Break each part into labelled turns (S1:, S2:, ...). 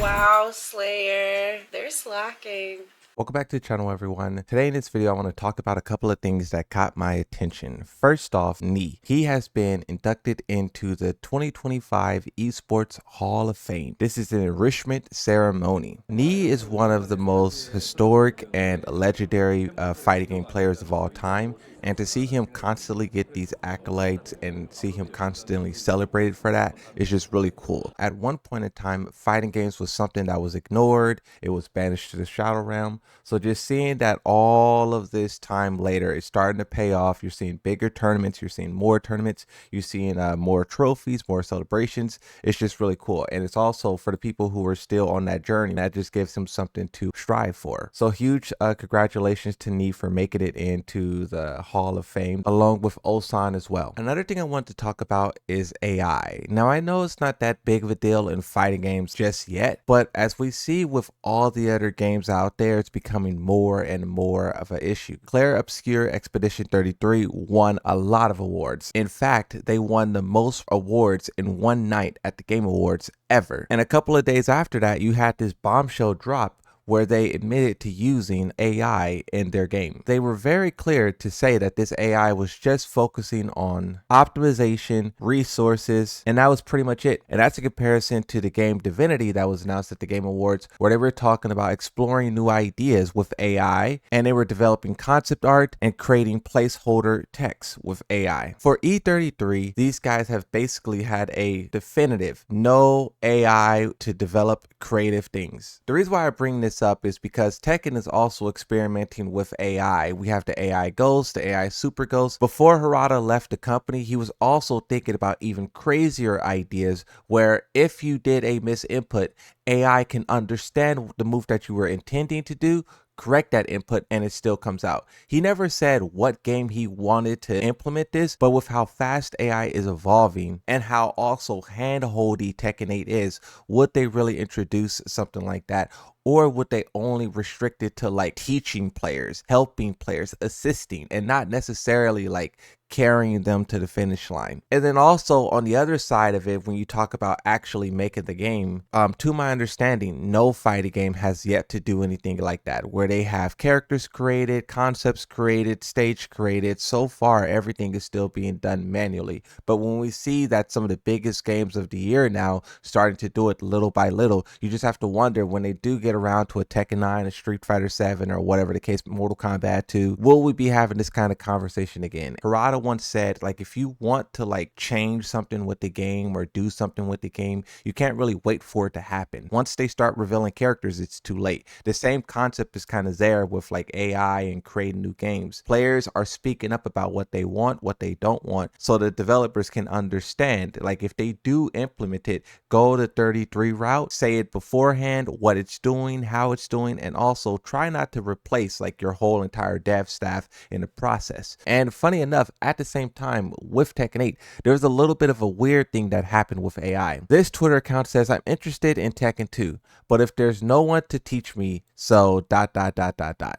S1: Wow, Slayer. They're slacking.
S2: Welcome back to the channel, everyone. Today in this video, I want to talk about a couple of things that caught my attention. First off, Knee. He has been inducted into the 2025 Esports Hall of Fame. This is an enrichment ceremony. Knee is one of the most historic and legendary fighting game players of all time. And to see him constantly get these accolades and see him constantly celebrated for that is just really cool. At one point in time, fighting games was something that was ignored. It was banished to the shadow realm. So just seeing that all of this time later, it's starting to pay off. You're seeing bigger tournaments. You're seeing more tournaments. You're seeing more trophies, more celebrations. It's just really cool. And it's also for the people who are still on that journey, that just gives them something to strive for. So huge congratulations to Nee for making it into the Hall of Fame, along with Osan as well. Another thing I want to talk about is AI. Now, I know it's not that big of a deal in fighting games just yet, but as we see with all the other games out there, it's becoming more and more of an issue. Claire Obscure Expedition 33 won a lot of awards. In fact, they won the most awards in one night at the Game Awards ever. And a couple of days after that, you had this bombshell drop where they admitted to using AI in their game. They were very clear to say that this AI was just focusing on optimization, resources, and that was pretty much it. And that's a comparison to the game Divinity that was announced at the Game Awards, where they were talking about exploring new ideas with AI, and they were developing concept art and creating placeholder text with AI. For E33, these guys have basically had a definitive no AI to develop creative things. The reason why I bring this up is because Tekken is also experimenting with AI. We have the AI Ghost, the AI Super Ghost. Before Harada left the company, he was also thinking about even crazier ideas where if you did a misinput, AI can understand the move that you were intending to do, correct that input, and it still comes out. He never said what game he wanted to implement this, but with how fast AI is evolving and how also hand-holdy Tekken 8 is, would they really introduce something like that? Or would they only restrict it to like teaching players, helping players, assisting, and not necessarily like carrying them to the finish line? And then also on the other side of it, when you talk about actually making the game, to my understanding, no fighting game has yet to do anything like that, where they have characters created, concepts created, stage created. So far, everything is still being done manually. But when we see that some of the biggest games of the year now starting to do it little by little, you just have to wonder when they do get around to a Tekken 9, a Street Fighter 7, or whatever the case, Mortal Kombat 2, will we be having this kind of conversation again? Harada once said, like, if you want to like change something with the game or do something with the game, you can't really wait for it to happen. Once they start revealing characters, it's too late. The same concept is kind of there with like AI and creating new games. Players are speaking up about what they want, what they don't want, so the developers can understand, like, if they do implement it, go the 33 route, say it beforehand, what it's doing, how it's doing, and also try not to replace like your whole entire dev staff in the process. And funny enough, at the same time with Tekken 8, there's a little bit of a weird thing that happened with AI. This Twitter account says, I'm interested in Tekken 2, but if there's no one to teach me, so ...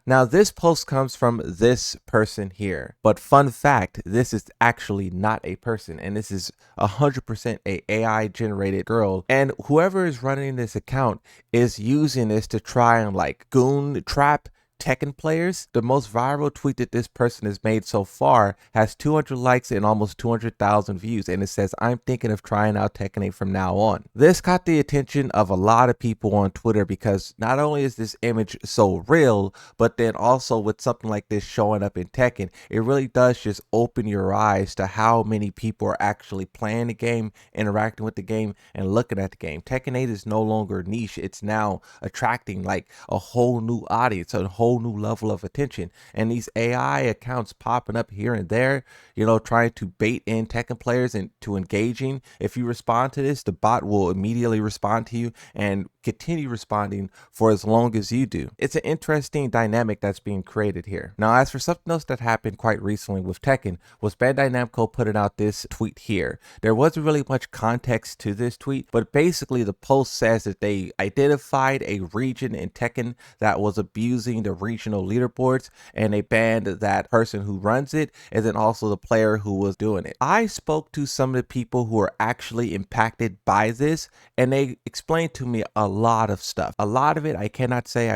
S2: Now this post comes from this person here, but fun fact, this is actually not a person, and this is 100% a AI generated girl, and whoever is running this account is using this to try and like goon trap Tekken players. The most viral tweet that this person has made so far has 200 likes and almost 200,000 views, and it says, I'm thinking of trying out Tekken 8 from now on. This caught the attention of a lot of people on Twitter because not only is this image so real, but then also with something like this showing up in Tekken, it really does just open your eyes to how many people are actually playing the game, interacting with the game, and looking at the game. Tekken 8 is no longer niche. It's now attracting like a whole new audience, a whole new level of attention. And these AI accounts popping up here and there, you know, trying to bait in Tekken players into engaging. If you respond to this, the bot will immediately respond to you and continue responding for as long as you do. It's an interesting dynamic that's being created here. Now, as for something else that happened quite recently with Tekken, was Bandai Namco putting out this tweet here. There wasn't really much context to this tweet, but basically the post says that they identified a region in Tekken that was abusing the the regional leaderboards, and they banned that person who runs it, and then also the player who was doing it. I spoke to some of the people who are actually impacted by this, and they explained to me a lot of stuff. A lot of it I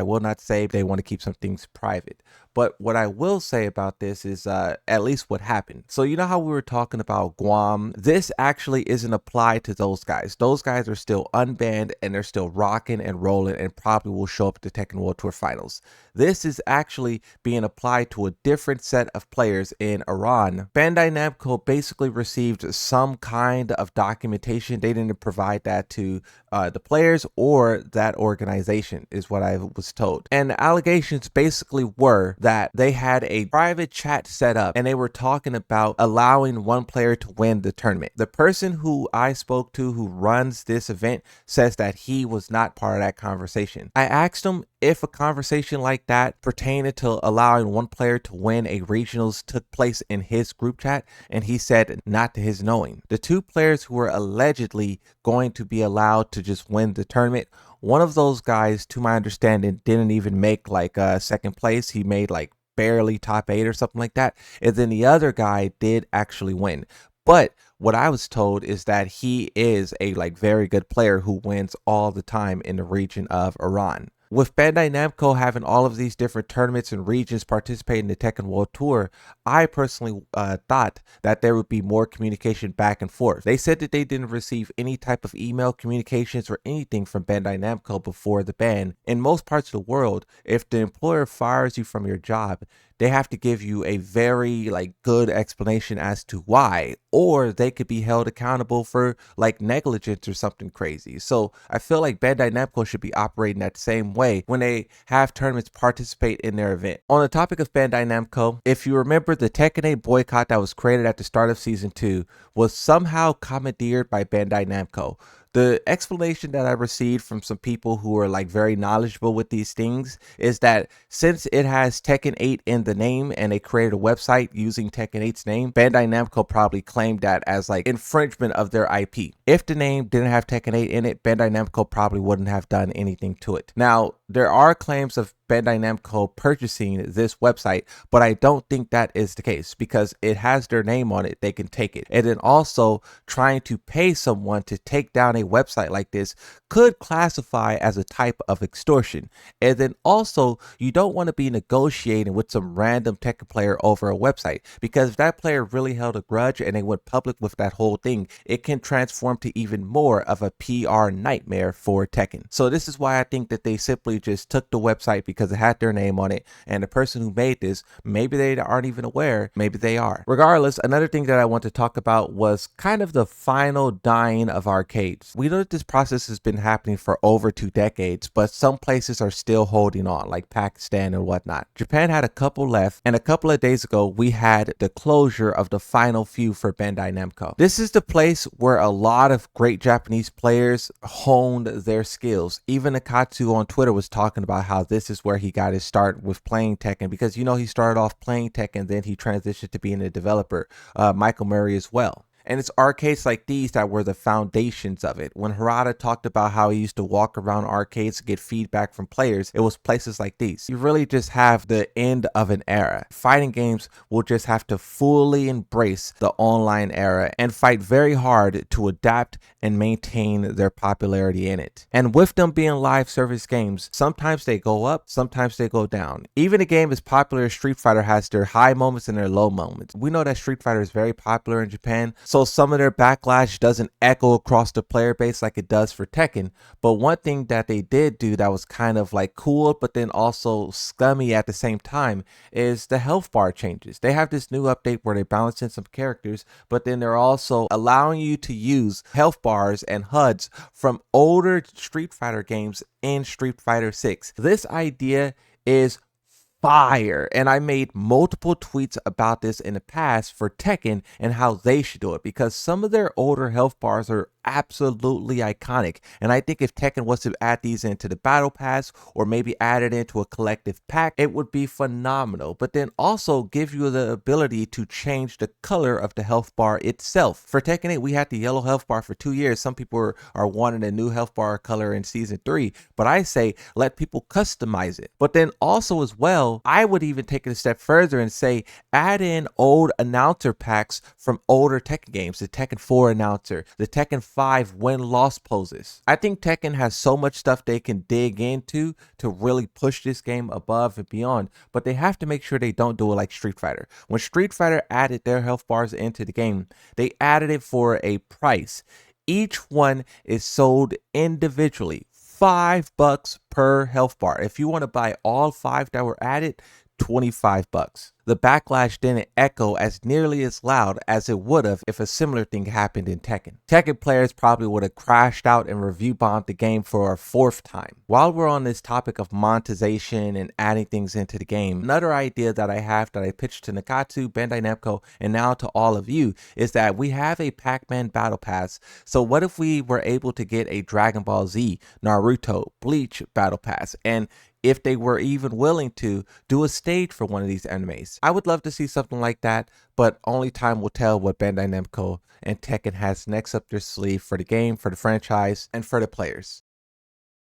S2: will not say. They want to keep some things private. But what I will say about this is at least what happened. So you know how we were talking about Guam? This actually isn't applied to those guys. Those guys are still unbanned and they're still rocking and rolling and probably will show up at the Tekken World Tour Finals. This is actually being applied to a different set of players in Iran. Bandai Namco basically received some kind of documentation. They didn't provide that to the players or that organization, is what I was told. And the allegations basically were that they had a private chat set up and they were talking about allowing one player to win the tournament. The person who I spoke to who runs this event says that he was not part of that conversation. I asked him if a conversation like that pertaining to allowing one player to win a regionals took place in his group chat, and he said not to his knowing. The two players who were allegedly going to be allowed to just win the tournament, one of those guys, to my understanding, didn't even make like second place. He made like barely top 8 or something like that. And then the other guy did actually win. But what I was told is that he is a like very good player who wins all the time in the region of Iran. With Bandai Namco having all of these different tournaments and regions participating in the Tekken World Tour, I personally thought that there would be more communication back and forth. They said that they didn't receive any type of email communications or anything from Bandai Namco before the ban. In most parts of the world, if the employer fires you from your job, they have to give you a very like good explanation as to why, or they could be held accountable for like negligence or something crazy. So I feel like Bandai Namco should be operating that same way when they have tournaments participate in their event. On the topic of Bandai Namco, if you remember, the Tekken 8 boycott that was created at the start of season 2 was somehow commandeered by Bandai Namco. The explanation that I received from some people who are like very knowledgeable with these things is that since it has Tekken 8 in the name and they created a website using Tekken 8's name, Bandai Namco probably claimed that as like infringement of their IP. If the name didn't have Tekken 8 in it, Bandai Namco probably wouldn't have done anything to it. Now, there are claims of Bandai Namco purchasing this website, but I don't think that is the case because it has their name on it. They can take it. And then also trying to pay someone to take down a website like this could classify as a type of extortion. And then also you don't want to be negotiating with some random Tekken player over a website, because if that player really held a grudge and they went public with that whole thing, it can transform to even more of a PR nightmare for Tekken. So this is why I think that they simply just took the website because it had their name on it, and the person who made this, maybe they aren't even aware, maybe they are. Regardless, another thing that I want to talk about was kind of the final dying of arcades. We know that this process has been happening for over 2 decades, but some places are still holding on, like Pakistan and whatnot. Japan had a couple left, and a couple of days ago we had the closure of the final few for Bandai Namco. This is the place where a lot of great Japanese players honed their skills. Even Akatsu on Twitter was talking about how this is where he got his start with playing Tekken, because you know he started off playing Tekken, then he transitioned to being a developer. Michael Murray as well. And it's arcades like these that were the foundations of it. When Harada talked about how he used to walk around arcades to get feedback from players, it was places like these. You really just have the end of an era. Fighting games will just have to fully embrace the online era and fight very hard to adapt and maintain their popularity in it. And with them being live service games, sometimes they go up, sometimes they go down. Even a game as popular as Street Fighter has their high moments and their low moments. We know that Street Fighter is very popular in Japan, so some of their backlash doesn't echo across the player base like it does for Tekken. But one thing that they did do that was kind of like cool, but then also scummy at the same time, is the health bar changes. They have this new update where they balance in some characters, but then they're also allowing you to use health bars and HUDs from older Street Fighter games in Street Fighter 6. This idea is fire, and I made multiple tweets about this in the past for Tekken and how they should do it, because some of their older health bars are absolutely iconic. And I think if Tekken was to add these into the battle pass or maybe add it into a collective pack, it would be phenomenal. But then also give you the ability to change the color of the health bar itself. For Tekken 8, we had the yellow health bar for 2 years. Some people are wanting a new health bar color in season 3, but I say let people customize it. But then also as well, I would even take it a step further and say add in old announcer packs from older Tekken games, the Tekken 4 announcer, the Tekken 5 win-loss poses. I think Tekken has so much stuff they can dig into to really push this game above and beyond, but they have to make sure they don't do it like Street Fighter. When Street Fighter added their health bars into the game, they added it for a price. Each one is sold individually, $5 per health bar. If you want to buy all 5 that were added, $25. The backlash didn't echo as nearly as loud as it would have if a similar thing happened in Tekken. Tekken players probably would have crashed out and review bombed the game for a 4th time. While we're on this topic of monetization and adding things into the game, another idea that I have that I pitched to Nakatsu, Bandai Namco, and now to all of you is that we have a Pac-Man Battle Pass. So what if we were able to get a Dragon Ball Z, Naruto, Bleach Battle Pass, and if they were even willing to do a stage for one of these animes? I would love to see something like that, but only time will tell what Bandai Namco and Tekken has next up their sleeve for the game, for the franchise, and for the players.